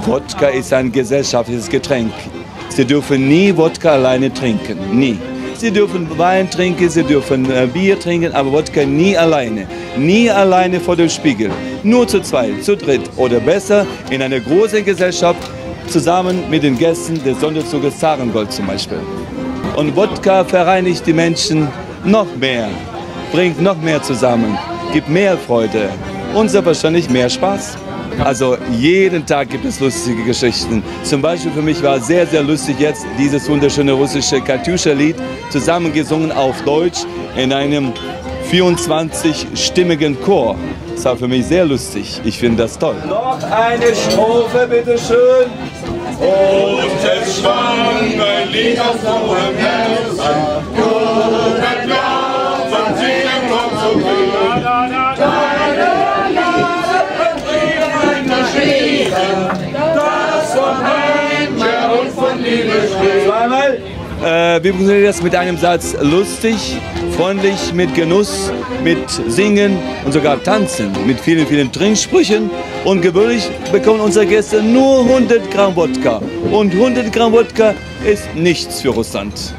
Wodka ist ein gesellschaftliches Getränk. Sie dürfen nie Wodka alleine trinken, nie. Sie dürfen Wein trinken, Sie dürfen Bier trinken, aber Wodka nie alleine. Nie alleine vor dem Spiegel. Nur zu zweit, zu dritt oder besser in einer großen Gesellschaft zusammen mit den Gästen des Sonderzuges Zarengold zum Beispiel. Und Wodka vereinigt die Menschen noch mehr, bringt noch mehr zusammen, gibt mehr Freude und selbstverständlich mehr Spaß. Also jeden Tag gibt es lustige Geschichten. Zum Beispiel für mich war sehr, sehr lustig jetzt dieses wunderschöne russische Katjuscha-Lied, zusammengesungen auf Deutsch in einem 24-stimmigen Chor. Das war für mich sehr lustig. Ich finde das toll. Noch eine Strophe, bitteschön. Und es schwang ein Lied auf hohem Herzen. Guten Jahr, von Singen kommt so viel. Das von Heimat und von Liebe steht. Zweimal. Wir beginnen das mit einem Satz: lustig, freundlich, mit Genuss, mit Singen und sogar Tanzen, mit vielen, vielen Trinksprüchen. Und gewöhnlich bekommen unsere Gäste nur 100 Gramm Wodka. Und 100 Gramm Wodka ist nichts für Russland.